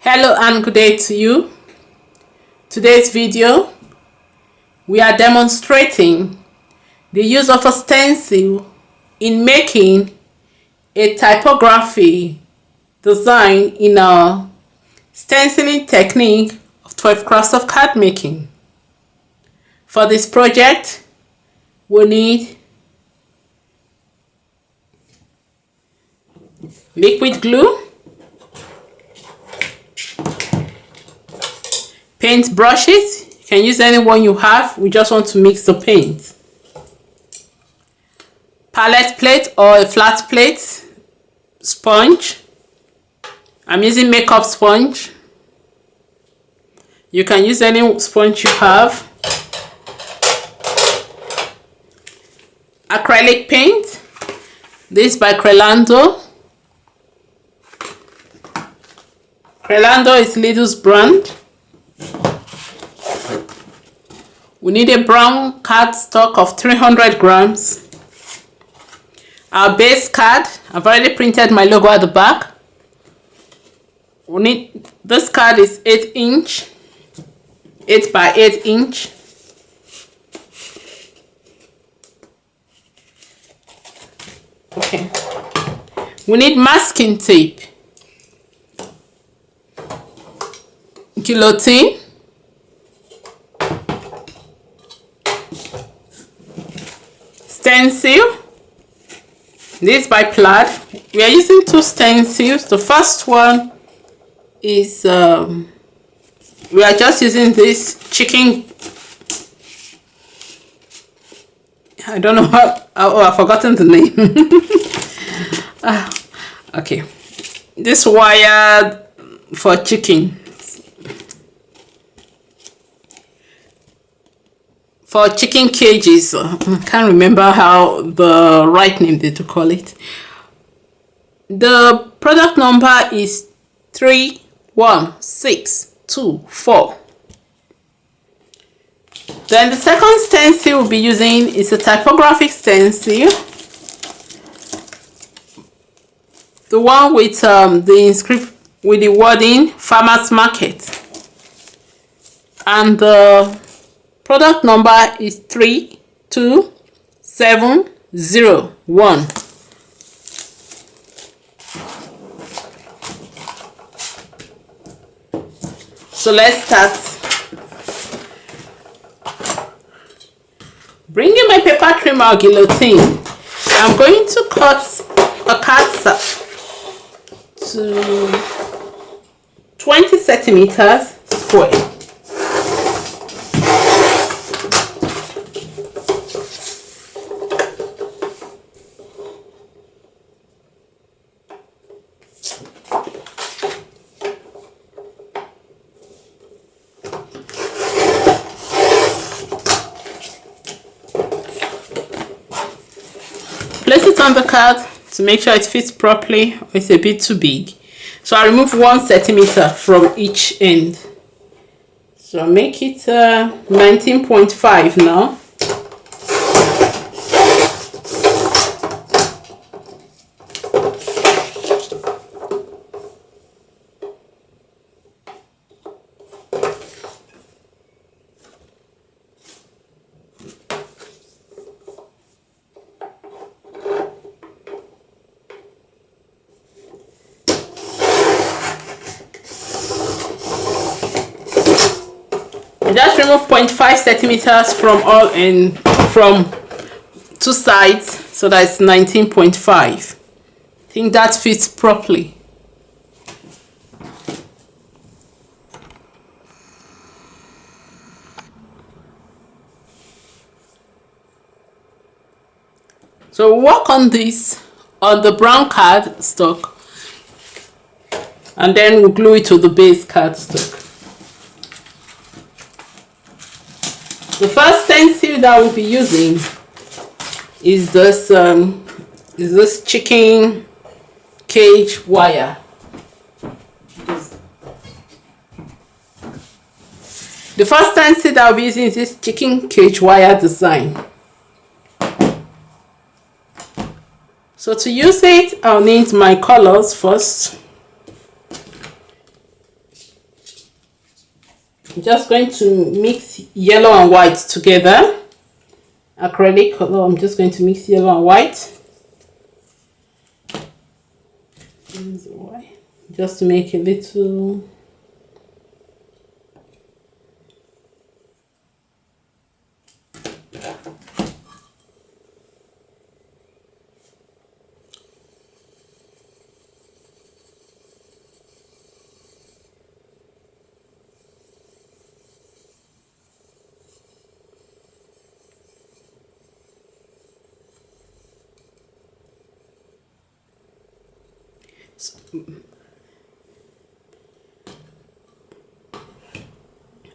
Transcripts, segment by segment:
Hello and good day to you. Today's video, we are demonstrating the use of a stencil in making a typography design in our stenciling technique of 12 Crafts of Cardmaking. For this project, we need liquid glue, paint brushes. You can use any one you have. We just want to mix the paint. Palette plate or a flat plate, sponge. I'm using makeup sponge. You can use any sponge you have. Acrylic paint. This by Crelando. Crelando is Lidl's brand. We need a brown cardstock of 300 grams. Our base card, I've already printed my logo at the back. We need, this card is 8 inch, 8 by 8 inch. Okay. We need masking tape, guillotine, stencil. This by Plaid. We are using two stencils. The first one is we are just using this chicken. I don't know what. Oh, I've forgotten the name. Okay, this wire for chicken. For chicken cages. I can't remember how the right name they to call it. The product number is 31624. Then the second stencil we'll be using is a typographic stencil. The one with the inscription with the wording Farmers Market. And the product number is 32701. So let's start. Bringing my paper trimmer or guillotine, I'm going to cut a cardstock to 20 centimeters square. Place it on the card to make sure it fits properly, or it's a bit too big. So I remove 1 centimeter from each end. So make it 19.5 now. Just remove 0.5 centimeters from all and from two sides, so that's 19.5. I think that fits properly. So we'll work on this on the brown cardstock, and then we'll glue it to the base cardstock. The first stencil that we'll be using is this chicken cage wire. The first stencil that I'll be using is this chicken cage wire design. So to use it, I'll need my colors first. I'm just going to mix yellow and white together. Acrylic color, I'm just going to mix yellow and white. Just to make a little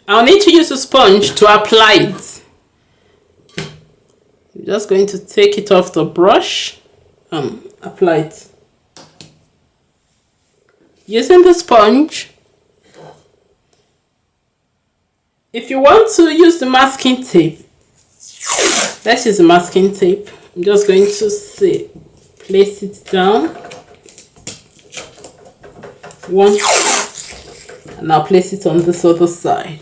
I'll need to use a sponge to apply it. I'm just going to take it off the brush and apply it. Using the sponge. If you want to use the masking tape, let's use the masking tape. I'm just going to place it down. One, and I'll place it on this other side.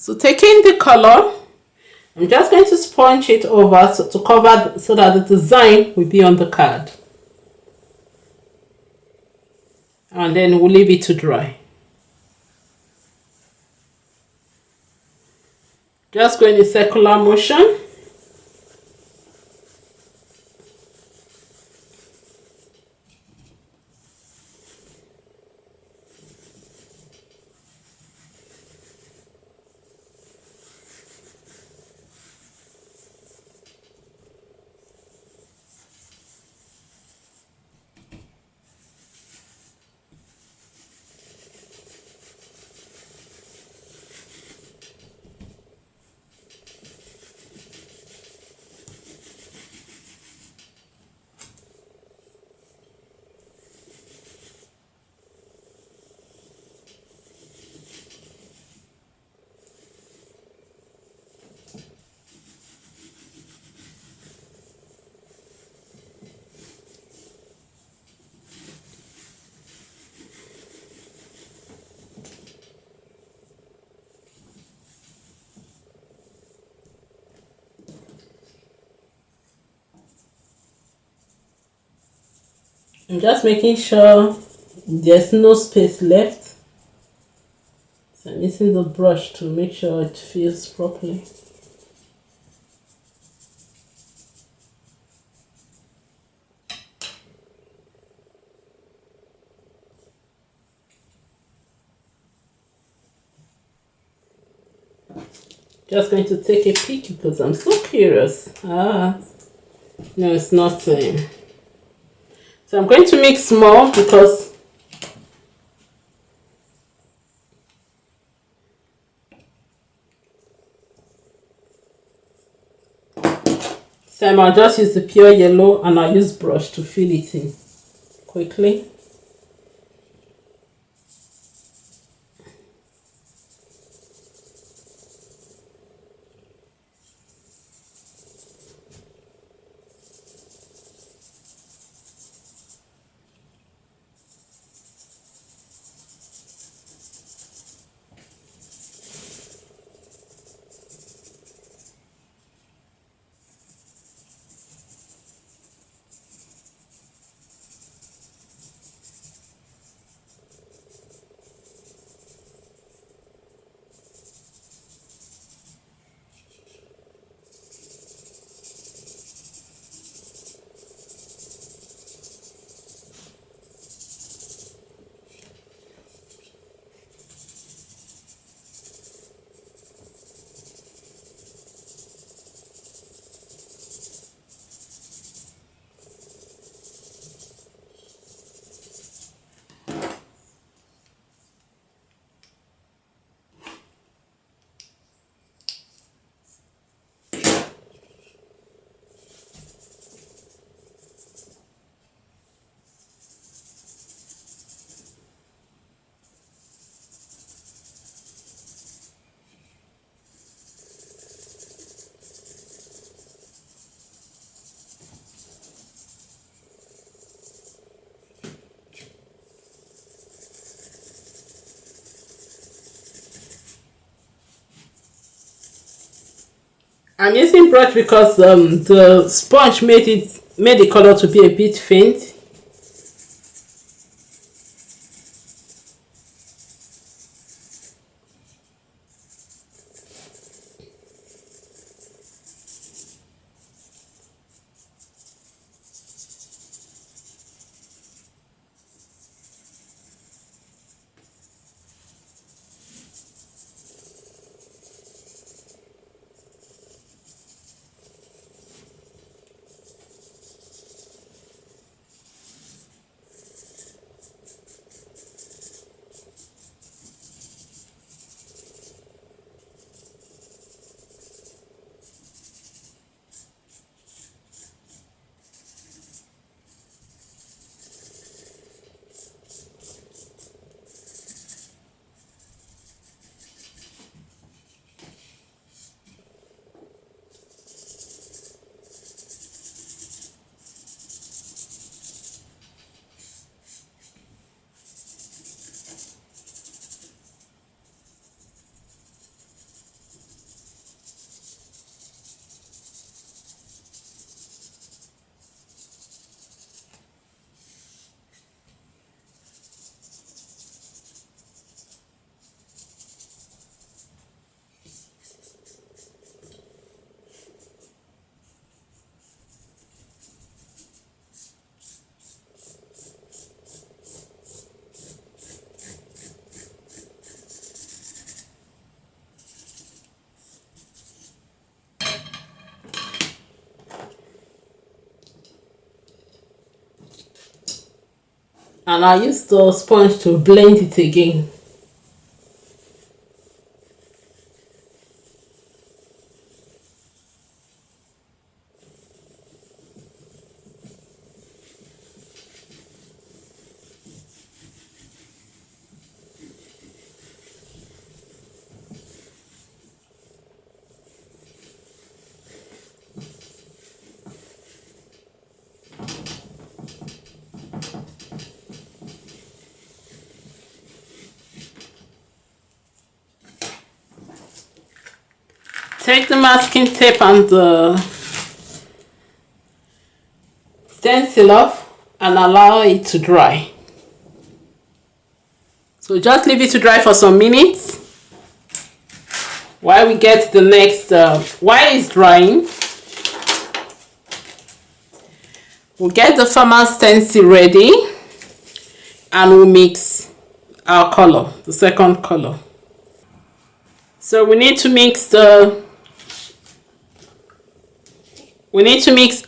So taking the color, I'm just going to sponge it over to cover so that the design will be on the card. And then we'll leave it to dry. Just go in a circular motion. I'm just making sure there's no space left. So I'm using the brush to make sure it feels properly. Just going to take a peek because I'm so curious. No, it's not. So I'm going to mix more because I'll just use the pure yellow and I'll use brush to fill it in quickly. I'm using brush because the sponge made the color to be a bit faint. And I use the sponge to blend it again. Take the masking tape and the stencil off and allow it to dry. So just leave it to dry for some minutes while we get the next, while it's drying. We'll get the farmer stencil ready and we'll mix our color, the second color. So we need to mix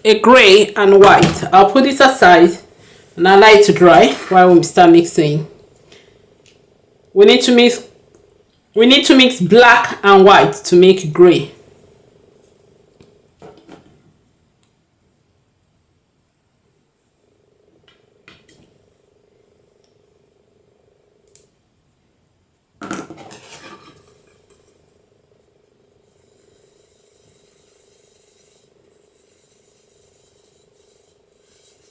a gray and white. I'll put this aside and allow it to dry while we start mixing. We need to mix black and white to make gray.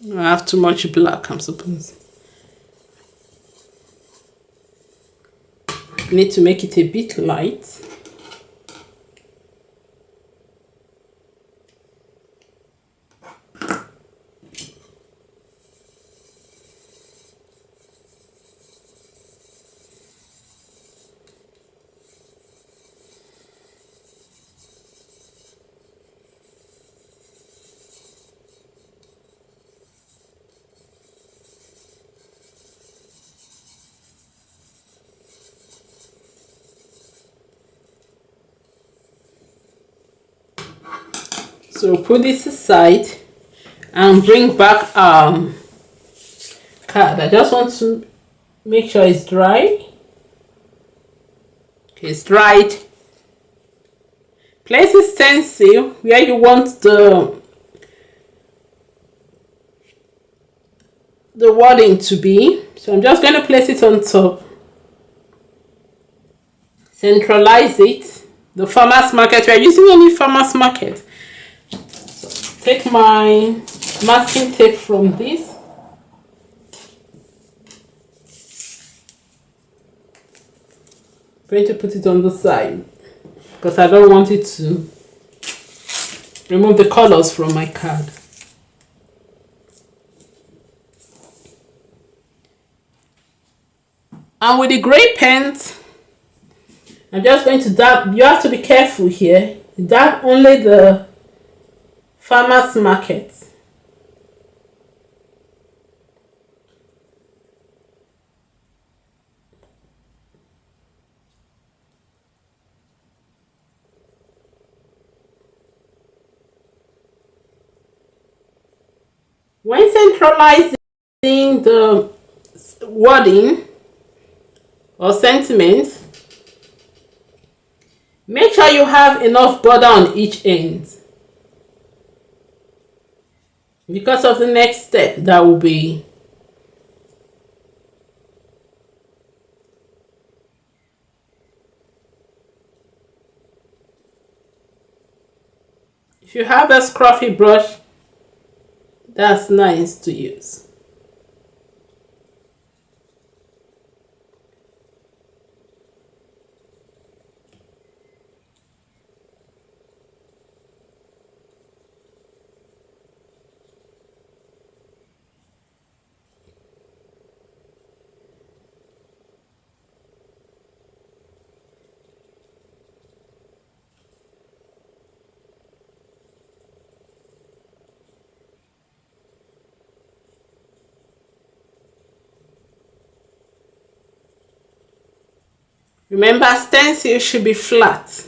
I have too much black, I'm supposed. Need to make it a bit light. So put this aside and bring back card. I just want to make sure it's dry. Okay, it's dried. Place the stencil where you want the wording to be. So I'm just going to place it on top. Centralize it. The farmer's market. We are using any farmer's market. Take my masking tape from this. I'm going to put it on the side because I don't want it to remove the colors from my card. And with the gray paint, I'm just going to dab. You have to be careful here. Dab only the farmers market. When centralizing the wording or sentiment, make sure you have enough border on each end, because of the next step that will be if you have a scruffy brush, that's nice to use. Remember, stencil should be flat.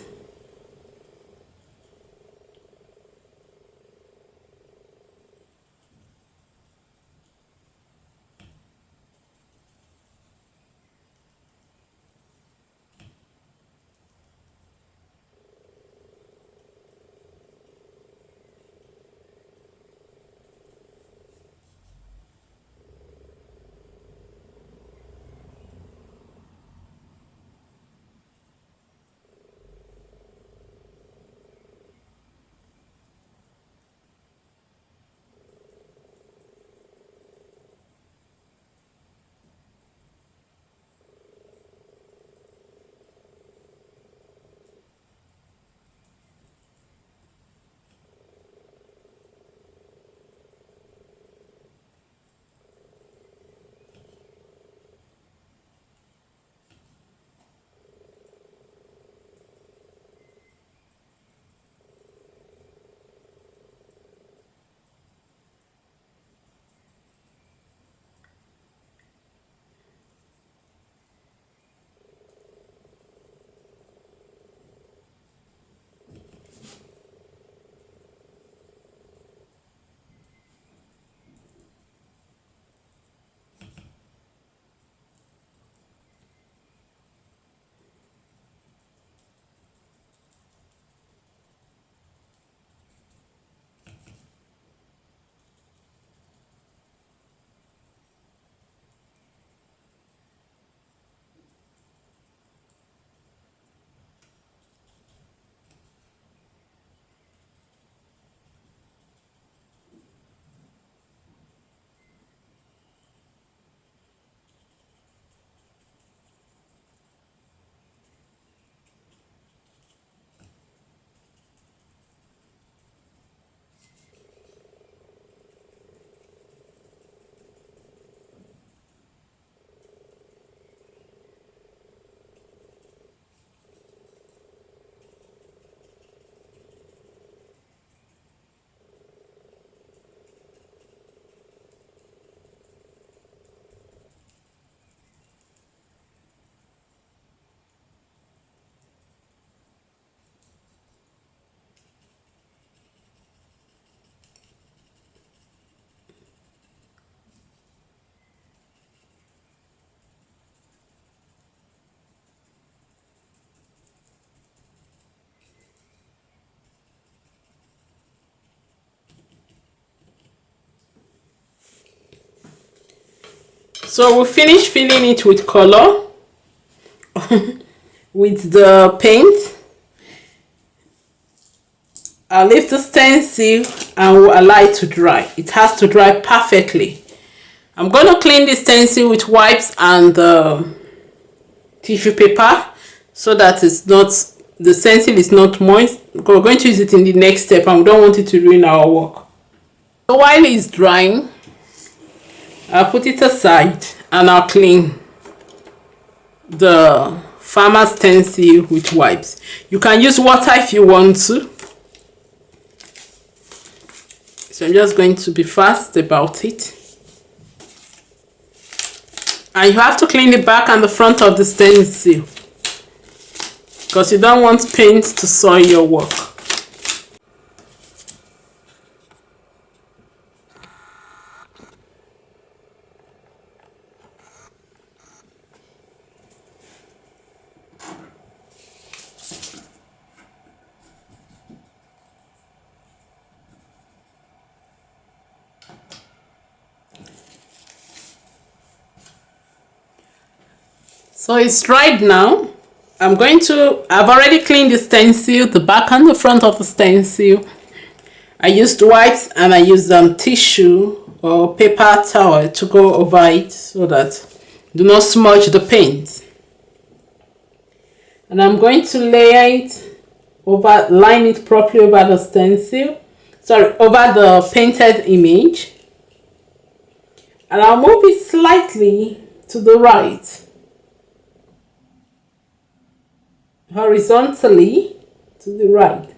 So we finish filling it with color with the paint. I'll leave the stencil and we'll allow it to dry. It has to dry perfectly. I'm going to clean the stencil with wipes and tissue paper so that it's not the stencil is not moist. We're going to use it in the next step and we don't want it to ruin our work. So while it's drying, I'll put it aside and I'll clean the farmer's stencil with wipes. You can use water if you want to. So I'm just going to be fast about it. And you have to clean the back and the front of the stencil because you don't want paint to soil your work. So it's dried now. I've already cleaned the stencil, the back and the front of the stencil. I used wipes and I used tissue or paper towel to go over it so that do not smudge the paint. And I'm going to layer it line it properly over the stencil, over the painted image. And I'll move it slightly to the right, horizontally to the right.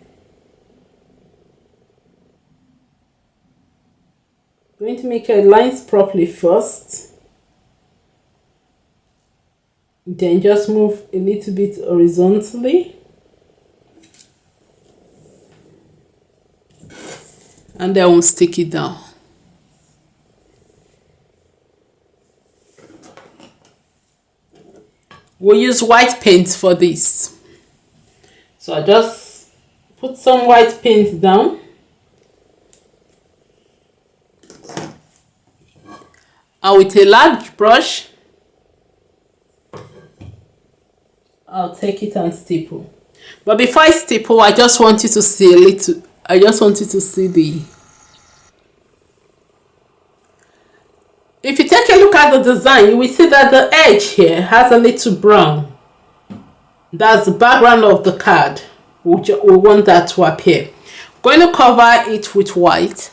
I'm going to make your lines properly first, then just move a little bit horizontally, and then we'll stick it down. We'll use white paint for this. So I just put some white paint down. And with a large brush, I'll take it and stipple. But before I stipple, I just want you to see if you take a look at the design, you will see that the edge here has a little brown. That's the background of the card. We want that to appear. We're going to cover it with white.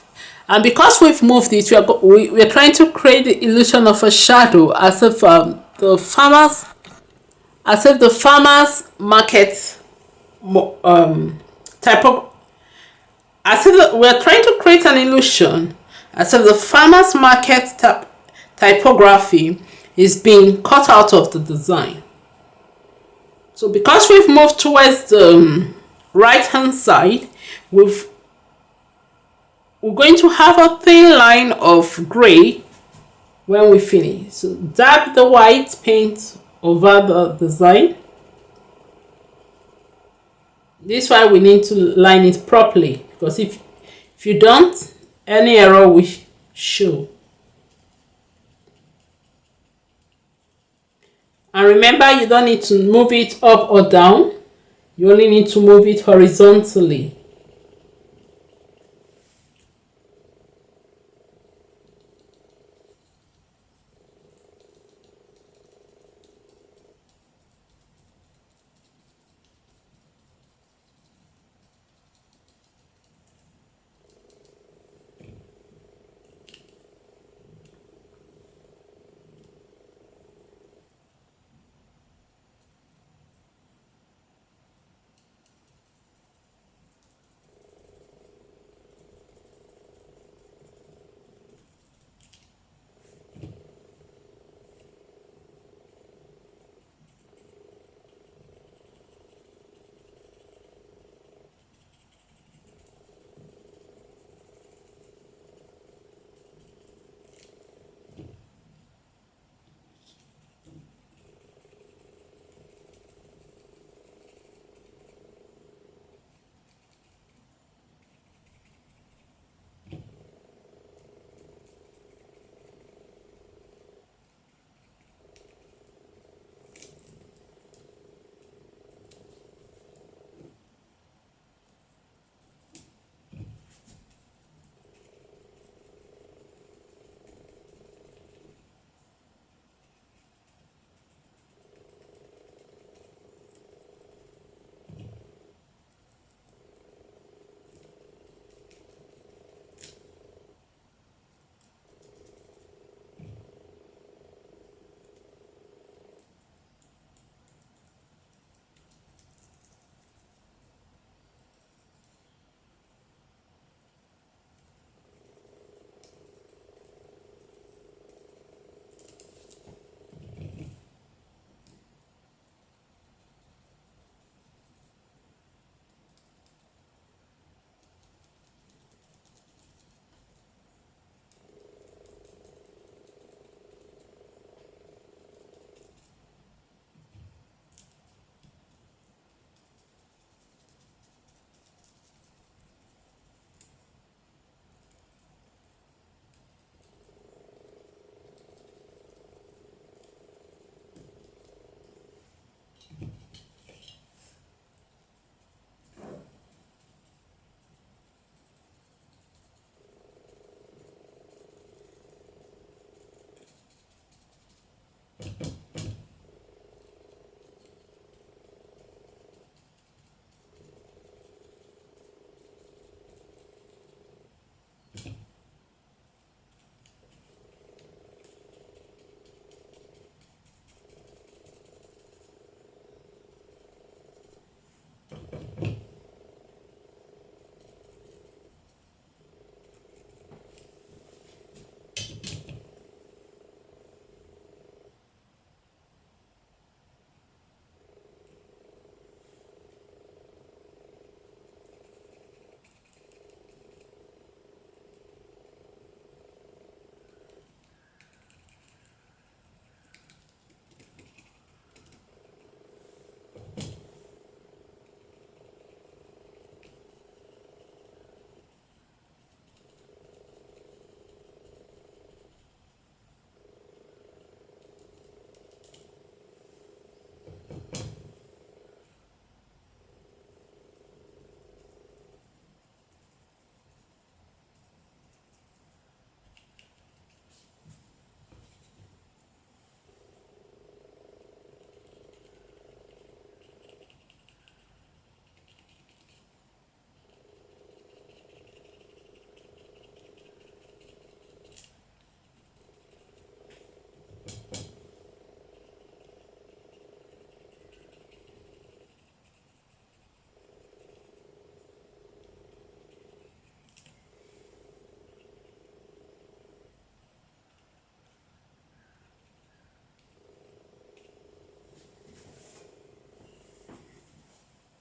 And because we've moved it, we're trying to create the illusion of a shadow, as if the farmers market we're trying to create an illusion as if the farmers market typography is being cut out of the design. So because we've moved towards the right hand side, we're going to have a thin line of gray when we finish. So dab the white paint over the design. This is why we need to line it properly, because if you don't, any error will show. And remember, you don't need to move it up or down. You only need to move it horizontally.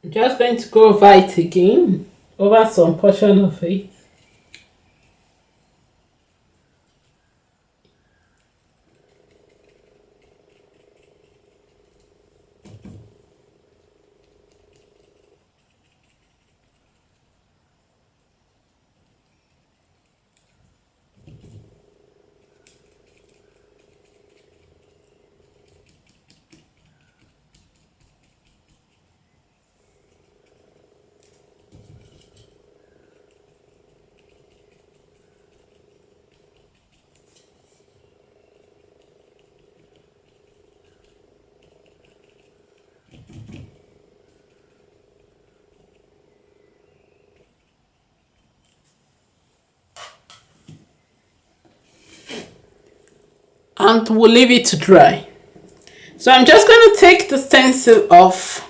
I'm just going to go over it again, over some portion of it. And we'll leave it to dry. So I'm just going to take the stencil off.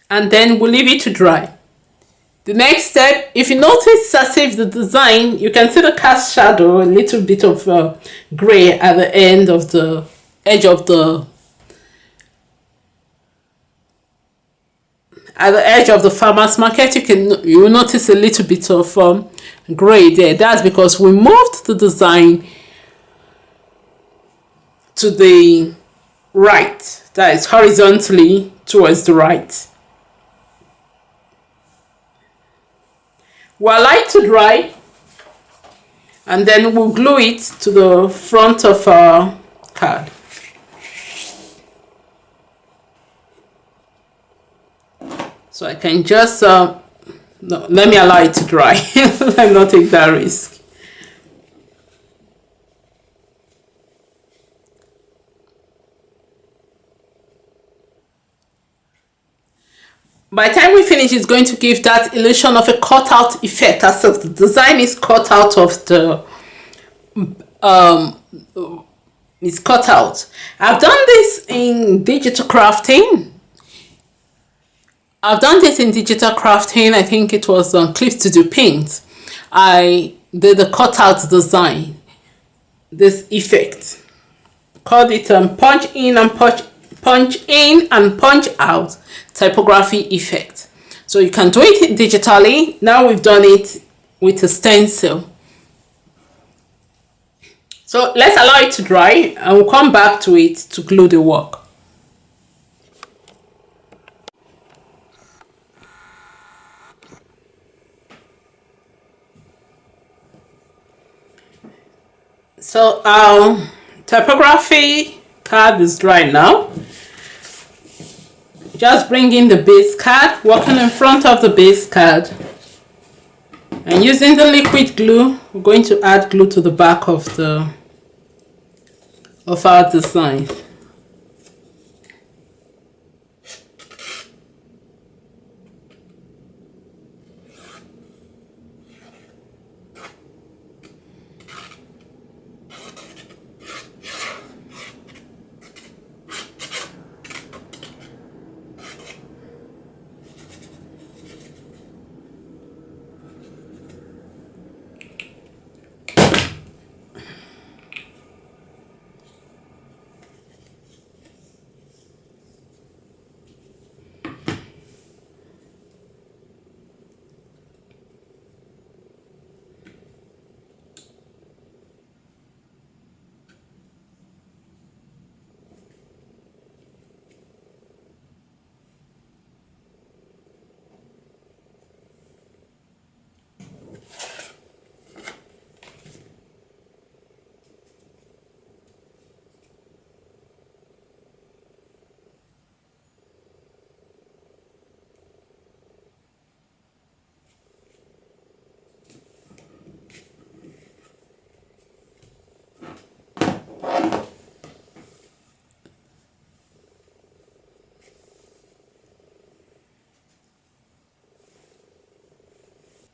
And then we'll leave it to dry. The next step, if you notice as if the design, you can see the cast shadow, a little bit of gray at the end of the edge of the farmer's market. You will notice a little bit of gray there. That's because we moved the design to the right, that is horizontally towards the right. We'll allow it to dry, and then we'll glue it to the front of our card. So I can just, no, let me allow it to dry. Let me not take that risk. By the time we finish, it's going to give that illusion of a cutout effect, as if the design is cut out of the, it's cut out. I've done this in digital crafting. I think it was on Clips to Do Paint. I did the cutout design, this effect. Called it punch in and punch out typography effect. So you can do it digitally. Now we've done it with a stencil. So let's allow it to dry, and we'll come back to it to glue the work. So our typography card is dry now. Just bring in the base card, working in front of the base card, and using the liquid glue, we're going to add glue to the back of our design.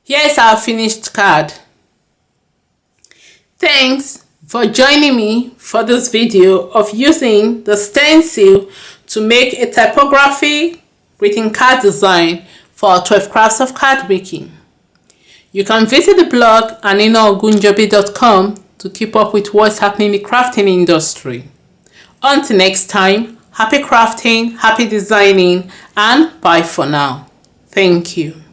Here's our finished card. Thanks for joining me for this video of using the stencil to make a typography greeting card design for 12 Crafts of Cardmaking. You can visit the blog anino ogunjobi.com to keep up with what's happening in the crafting industry. Until next time, happy crafting, happy designing, and bye for now. Thank you.